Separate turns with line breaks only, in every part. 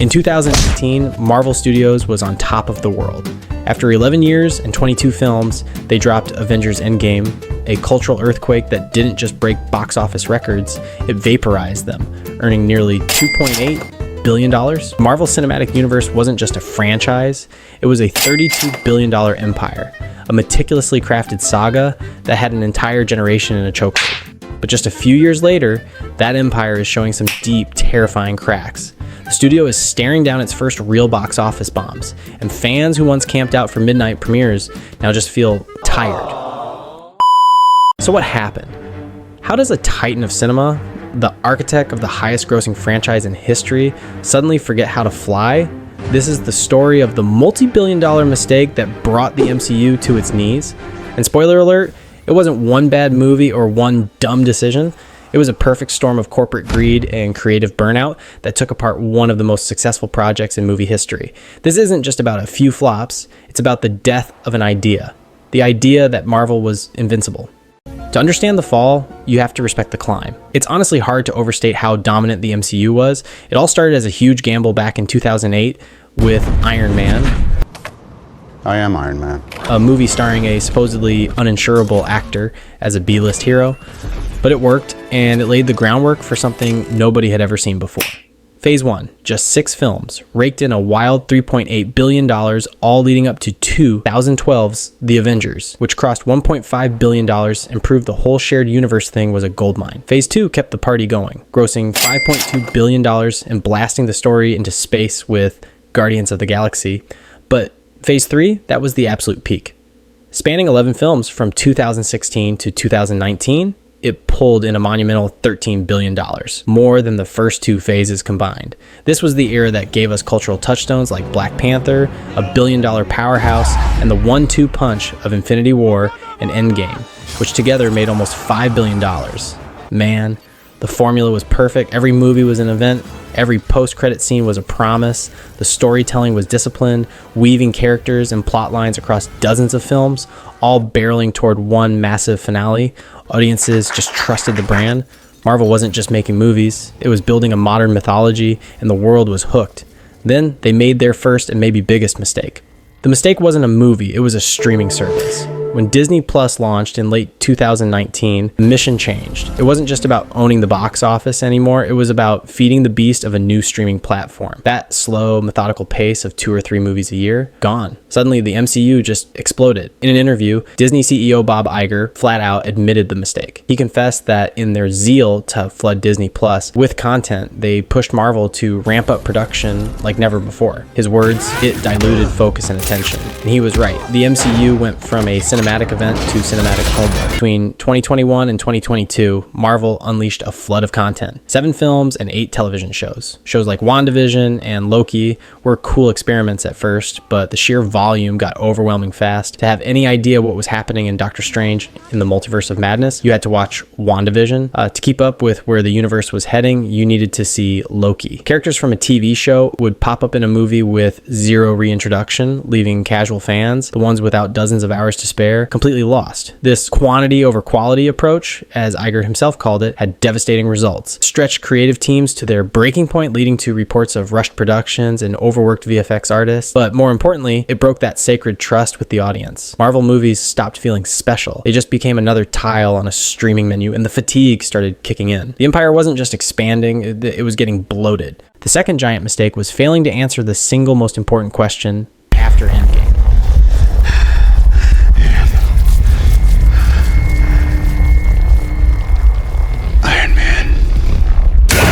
In 2018, Marvel Studios was on top of the world. After 11 years and 22 films, they dropped Avengers Endgame, a cultural earthquake that didn't just break box office records, it vaporized them, earning nearly $2.8 billion. Marvel Cinematic Universe wasn't just a franchise, it was a $32 billion empire, a meticulously crafted saga that had an entire generation in a chokehold. But just a few years later, that empire is showing some deep, terrifying cracks. The studio is staring down its first real box office bombs, and fans who once camped out for midnight premieres now just feel tired. So what happened? How does a titan of cinema, the architect of the highest grossing franchise in history, suddenly forget how to fly? This is the story of the multi-billion-dollar mistake that brought the MCU to its knees. And spoiler alert, it wasn't one bad movie or one dumb decision. It was a perfect storm of corporate greed and creative burnout that took apart one of the most successful projects in movie history. This isn't just about a few flops, it's about the death of an idea. The idea that Marvel was invincible. To understand the fall, you have to respect the climb. It's honestly hard to overstate how dominant the MCU was. It all started as a huge gamble back in 2008 with Iron Man.
I am Iron Man.
A movie starring a supposedly uninsurable actor as a B-list hero. But it worked, and it laid the groundwork for something nobody had ever seen before. Phase 1, just 6 films, raked in a wild $3.8 billion, all leading up to 2012's The Avengers, which crossed $1.5 billion and proved the whole shared universe thing was a goldmine. Phase 2 kept the party going, grossing $5.2 billion and blasting the story into space with Guardians of the Galaxy. But Phase 3, that was the absolute peak. Spanning 11 films from 2016 to 2019, it pulled in a monumental $13 billion, more than the first 2 phases combined. This was the era that gave us cultural touchstones like Black Panther, a billion-dollar powerhouse, and the 1-2 punch of Infinity War and Endgame, which together made almost $5 billion. Man, the formula was perfect. Every movie was an event. Every post-credit scene was a promise. The storytelling was disciplined, weaving characters and plot lines across dozens of films, all barreling toward one massive finale. Audiences just trusted the brand. Marvel wasn't just making movies, it was building a modern mythology, and the world was hooked. Then they made their first and maybe biggest mistake. The mistake wasn't a movie, it was a streaming service. When Disney Plus launched in late 2019, the mission changed. It wasn't just about owning the box office anymore, it was about feeding the beast of a new streaming platform. That slow, methodical pace of 2 or 3 movies a year, gone. Suddenly, the MCU just exploded. In an interview, Disney CEO Bob Iger flat out admitted the mistake. He confessed that in their zeal to flood Disney Plus with content, they pushed Marvel to ramp up production like never before. His words, it diluted focus and attention. And he was right. The MCU went from a cinematic event to cinematic homework. Between 2021 and 2022, Marvel unleashed a flood of content. 7 films and 8 television shows. Shows like WandaVision and Loki were cool experiments at first, but the sheer volume got overwhelming fast. To have any idea what was happening in Doctor Strange in the Multiverse of Madness, you had to watch WandaVision. To keep up with where the universe was heading, you needed to see Loki. Characters from a TV show would pop up in a movie with zero reintroduction, leaving casual fans, the ones without dozens of hours to spare, completely lost. This quantity over quality approach, as Iger himself called it, had devastating results. Stretched creative teams to their breaking point, leading to reports of rushed productions and overworked VFX artists. But more importantly, it broke that sacred trust with the audience. Marvel movies stopped feeling special. They just became another tile on a streaming menu, and the fatigue started kicking in. The empire wasn't just expanding, it was getting bloated. The second giant mistake was failing to answer the single most important question after Endgame.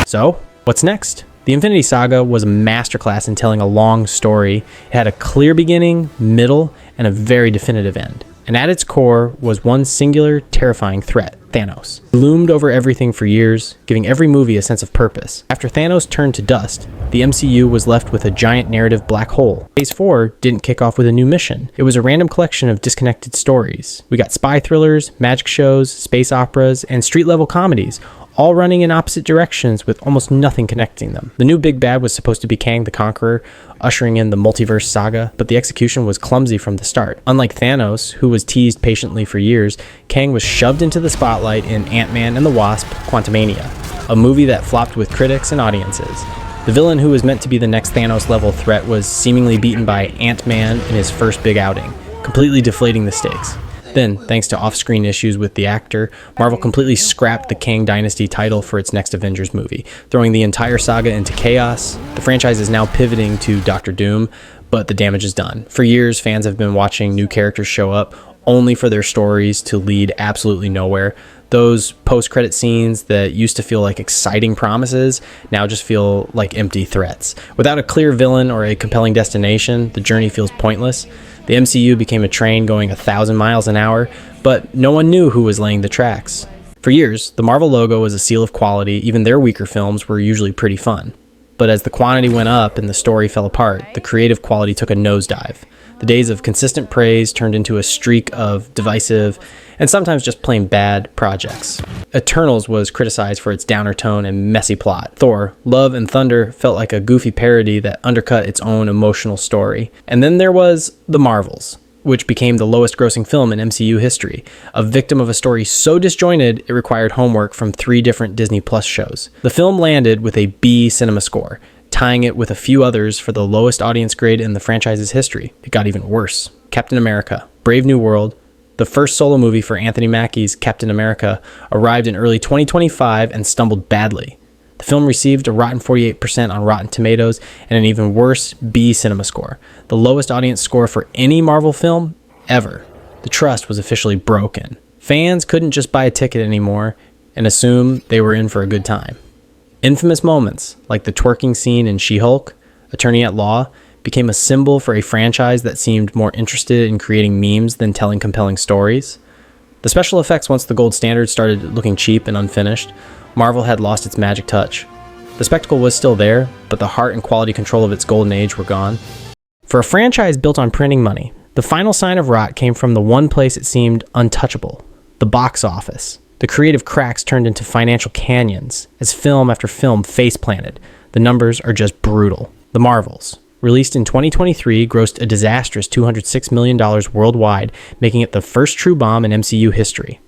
So, what's next? The Infinity Saga was a masterclass in telling a long story. It had a clear beginning, middle, and a very definitive end. And at its core was one singular, terrifying threat, Thanos. He loomed over everything for years, giving every movie a sense of purpose. After Thanos turned to dust, the MCU was left with a giant narrative black hole. Phase 4 didn't kick off with a new mission. It was a random collection of disconnected stories. We got spy thrillers, magic shows, space operas, and street-level comedies, all running in opposite directions with almost nothing connecting them. The new big bad was supposed to be Kang the Conqueror, ushering in the Multiverse Saga, but the execution was clumsy from the start. Unlike Thanos, who was teased patiently for years, Kang was shoved into the spotlight in Ant-Man and the Wasp: Quantumania, a movie that flopped with critics and audiences. The villain who was meant to be the next Thanos-level threat was seemingly beaten by Ant-Man in his first big outing, completely deflating the stakes. Then, thanks to off-screen issues with the actor, Marvel completely scrapped the Kang Dynasty title for its next Avengers movie, throwing the entire saga into chaos. The franchise is now pivoting to Doctor Doom, but the damage is done. For years, fans have been watching new characters show up, only for their stories to lead absolutely nowhere. Those post-credit scenes that used to feel like exciting promises now just feel like empty threats. Without a clear villain or a compelling destination, the journey feels pointless. The MCU became a train going 1,000 miles an hour, but no one knew who was laying the tracks. For years, the Marvel logo was a seal of quality. Even their weaker films were usually pretty fun. But as the quantity went up and the story fell apart, the creative quality took a nosedive. The days of consistent praise turned into a streak of divisive and sometimes just plain bad projects. Eternals was criticized for its downer tone and messy plot. Thor, Love and Thunder felt like a goofy parody that undercut its own emotional story. And then there was The Marvels, which became the lowest grossing film in MCU history, a victim of a story so disjointed it required homework from 3 different Disney Plus shows. The film landed with a B cinema score, tying it with a few others for the lowest audience grade in the franchise's history. It got even worse. Captain America, Brave New World, the first solo movie for Anthony Mackie's Captain America, arrived in early 2025 and stumbled badly. The film received a rotten 48% on Rotten Tomatoes and an even worse B cinema score, the lowest audience score for any Marvel film ever. The trust was officially broken. Fans couldn't just buy a ticket anymore and assume they were in for a good time. Infamous moments, like the twerking scene in She-Hulk, Attorney at Law, became a symbol for a franchise that seemed more interested in creating memes than telling compelling stories. The special effects, once the gold standard, started looking cheap and unfinished. Marvel had lost its magic touch. The spectacle was still there, but the heart and quality control of its golden age were gone. For a franchise built on printing money, the final sign of rot came from the one place it seemed untouchable, the box office. The creative cracks turned into financial canyons as film after film face-planted. The numbers are just brutal. The Marvels, released in 2023, grossed a disastrous $206 million worldwide, making it the first true bomb in MCU history.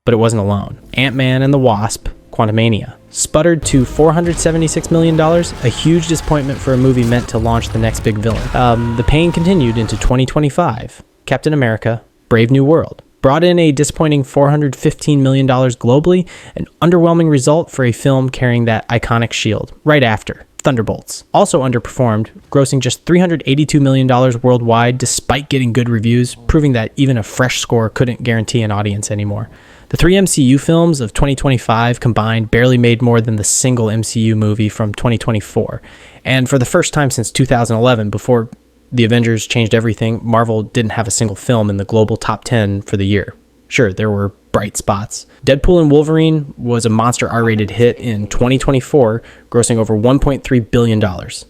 But it wasn't alone. Ant-Man and the Wasp, Quantumania, sputtered to $476 million, a huge disappointment for a movie meant to launch the next big villain. The pain continued into 2025. Captain America, Brave New World, brought in a disappointing $415 million globally, an underwhelming result for a film carrying that iconic shield. Right after, Thunderbolts, also underperformed, grossing just $382 million worldwide despite getting good reviews, proving that even a fresh score couldn't guarantee an audience anymore. The 3 MCU films of 2025 combined barely made more than the single MCU movie from 2024. And for the first time since 2011, before the Avengers changed everything, Marvel didn't have a single film in the global top 10 for the year. Sure, there were bright spots. Deadpool and Wolverine was a monster R-rated hit in 2024, grossing over $1.3 billion.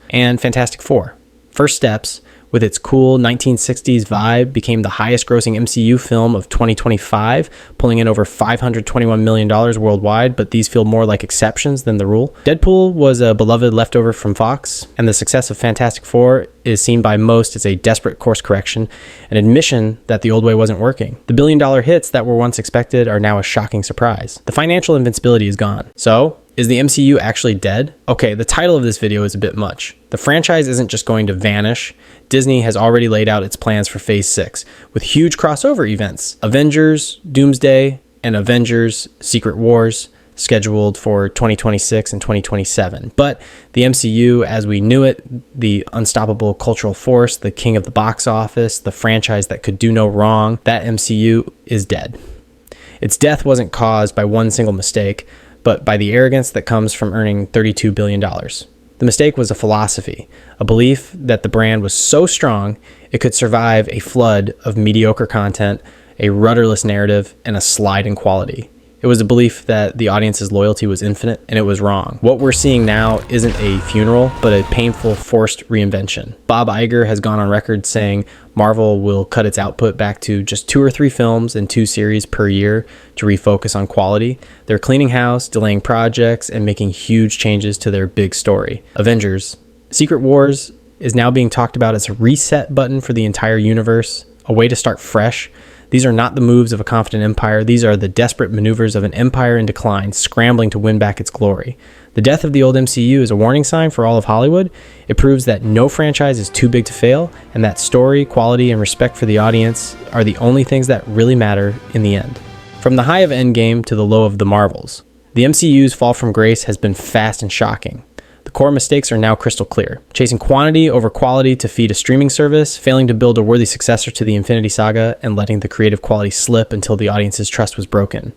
And Fantastic Four, First Steps, with its cool 1960s vibe, became the highest grossing MCU film of 2025, pulling in over $521 million worldwide, but these feel more like exceptions than the rule. Deadpool was a beloved leftover from Fox, and the success of Fantastic Four is seen by most as a desperate course correction, an admission that the old way wasn't working. The billion-dollar hits that were once expected are now a shocking surprise. The financial invincibility is gone. So, is the MCU actually dead? Okay, the title of this video is a bit much. The franchise isn't just going to vanish. Disney has already laid out its plans for Phase 6, with huge crossover events. Avengers, Doomsday, and Avengers Secret Wars, scheduled for 2026 and 2027. But the MCU, as we knew it, the unstoppable cultural force, the king of the box office, the franchise that could do no wrong, that MCU is dead. Its death wasn't caused by one single mistake, but by the arrogance that comes from earning $32 billion. The mistake was a philosophy, a belief that the brand was so strong it could survive a flood of mediocre content, a rudderless narrative, and a slide in quality. It was a belief that the audience's loyalty was infinite, and it was wrong. What we're seeing now isn't a funeral, but a painful, forced reinvention. Bob Iger has gone on record saying Marvel will cut its output back to just 2 or 3 films and 2 series per year to refocus on quality. They're cleaning house, delaying projects, and making huge changes to their big story. Avengers. Secret Wars is now being talked about as a reset button for the entire universe, a way to start fresh. These are not the moves of a confident empire. These are the desperate maneuvers of an empire in decline, scrambling to win back its glory. The death of the old MCU is a warning sign for all of Hollywood. It proves that no franchise is too big to fail, and that story, quality, and respect for the audience are the only things that really matter in the end. From the high of Endgame to the low of the Marvels, the MCU's fall from grace has been fast and shocking. The core mistakes are now crystal clear. Chasing quantity over quality to feed a streaming service, failing to build a worthy successor to the Infinity Saga, and letting the creative quality slip until the audience's trust was broken.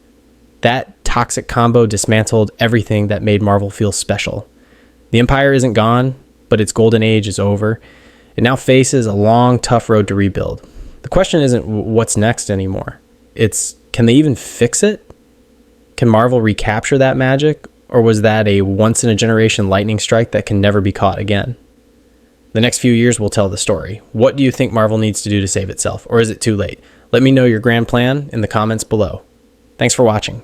That toxic combo dismantled everything that made Marvel feel special. The Empire isn't gone, but its golden age is over. It now faces a long, tough road to rebuild. The question isn't what's next anymore. It's, can they even fix it? Can Marvel recapture that magic? Or was that a once-in-a-generation lightning strike that can never be caught again? The next few years will tell the story. What do you think Marvel needs to do to save itself? Or is it too late? Let me know your grand plan in the comments below. Thanks for watching.